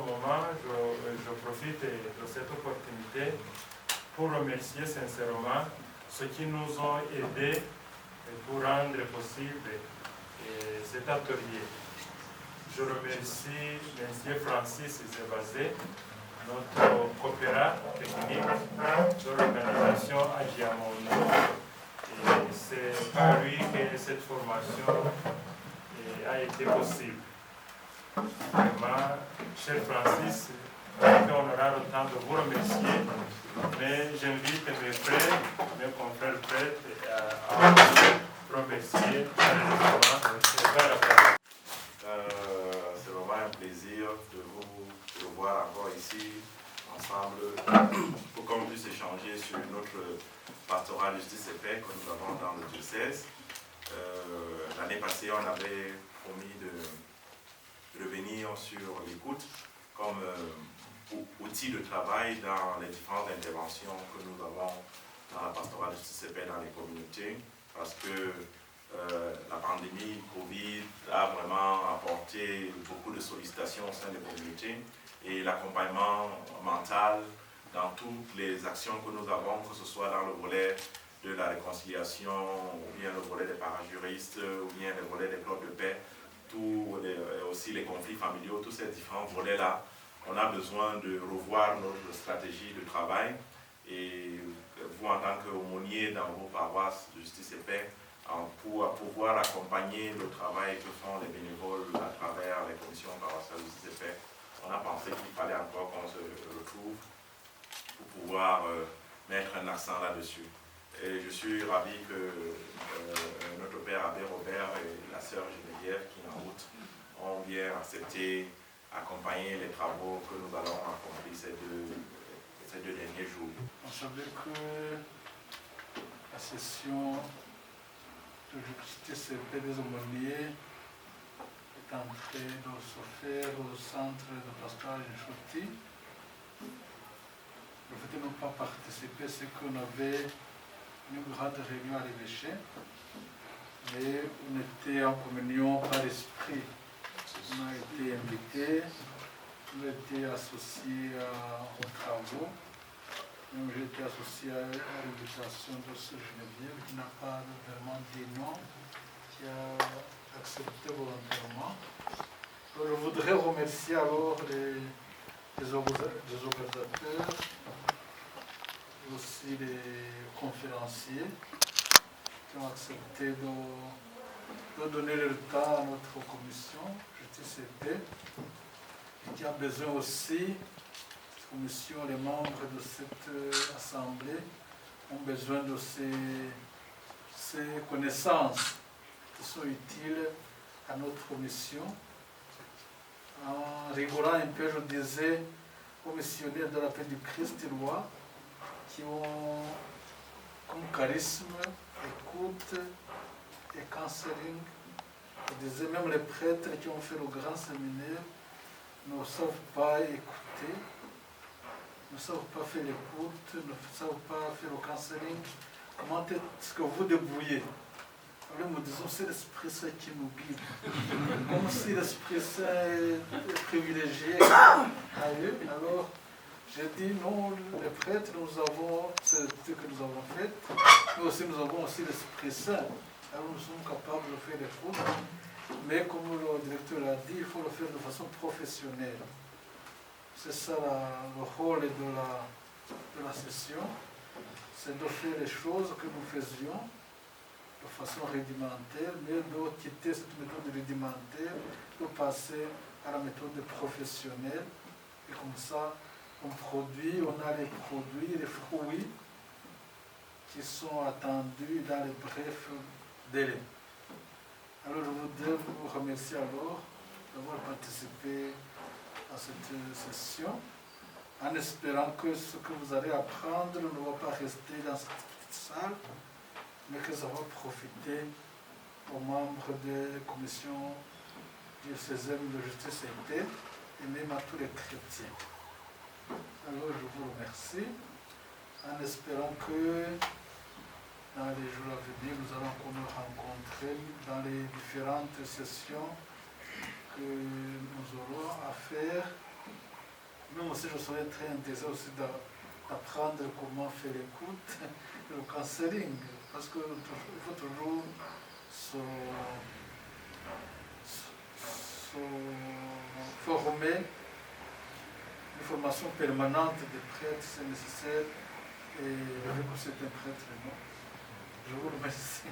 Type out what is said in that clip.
moment, je profite de cette opportunité pour remercier sincèrement ceux qui nous ont aidés pour rendre possible cet atelier. Je remercie M. Francis Zébazé, notre coopérateur technique de l'organisation Agiamono. C'est par lui que cette formation a été possible. Vraiment, cher Francis, on aura le temps de vous remercier, mais j'invite mes frères, mes confrères prêtres à vous remercier c'est vraiment un plaisir de vous revoir encore ici, ensemble, pour qu'on puisse échanger sur notre pastoral justice et paix que nous avons dans le diocèse. L'année passée, on avait promis de revenir sur l'écoute comme outil de travail dans les différentes interventions que nous avons dans la pastorale justice et paix dans les communautés, parce que la pandémie Covid a vraiment apporté beaucoup de sollicitations au sein des communautés et l'accompagnement mental dans toutes les actions que nous avons, que ce soit dans le volet de la réconciliation, ou bien le volet des parajuristes, ou bien le volet des blocs de paix, aussi les conflits familiaux, tous ces différents volets-là, on a besoin de revoir notre stratégie de travail. Et vous, en tant qu'aumônier dans vos paroisses de justice et paix, pour pouvoir accompagner le travail que font les bénévoles à travers les commissions paroissiales de justice et paix, on a pensé qu'il fallait encore qu'on se retrouve pour pouvoir mettre un accent là-dessus. Et je suis ravi que notre père Abbé Robert et la sœur Geneviève, qui en route, ont bien accepté accompagner les travaux que nous allons accomplir ces deux derniers jours. On savait que la session de justice et paix des aumôniers est en train de se faire au centre de pastoral de Chouti. Le fait de ne pas participer, c'est qu'on avait une grande réunion à l'évêché, mais on était en communion par esprit. On a été invités, on a été associés aux travaux. Même j'ai été associé à l'invitation de ce Geneviève qui n'a pas vraiment dit non, qui a accepté volontairement. Donc, je voudrais remercier alors les organisateurs, aussi les conférenciers qui ont accepté de donner le temps à notre commission Justice et Paix, et qui a besoin aussi, cette commission, les membres de cette assemblée ont besoin de ces connaissances qui sont utiles à notre mission. En rigolant un peu, je disais aux missionnaires de la paix du Christ roi qui ont comme charisme, écoute et counseling. Je disais même les prêtres qui ont fait le grand séminaire ne savent pas écouter, ne savent pas faire l'écoute, ne savent pas faire le counseling. Comment est-ce que vous débrouillez? Alors nous disons, c'est l'Esprit Saint qui nous guide. Comme si l'Esprit Saint est privilégié à eux. Alors, j'ai dit, non, les prêtres, nous avons ce que nous avons fait, mais aussi nous avons aussi l'Esprit Saint. Alors nous sommes capables de faire les choses, mais comme le directeur l'a dit, il faut le faire de façon professionnelle. C'est ça le rôle de la session, c'est de faire les choses que nous faisions de façon rudimentaire, mais de quitter cette méthode rudimentaire, de passer à la méthode professionnelle, et comme ça, on a les produits, les fruits qui sont attendus dans les brefs délais. Alors je voudrais vous remercier alors d'avoir participé à cette session, en espérant que ce que vous allez apprendre ne va pas rester dans cette petite salle, mais que ça va profiter aux membres des commissions diocésaines de justice et paix, et même à tous les chrétiens. Alors je vous remercie, en espérant que dans les jours à venir, nous allons nous rencontrer dans les différentes sessions que nous aurons à faire Même aussi, je serais très intéressé aussi d'apprendre comment faire l'écoute et le counseling, parce qu'il faut toujours se former, une formation permanente des prêtres, c'est nécessaire, et vu que c'est un prêtre, non. Je vous remercie.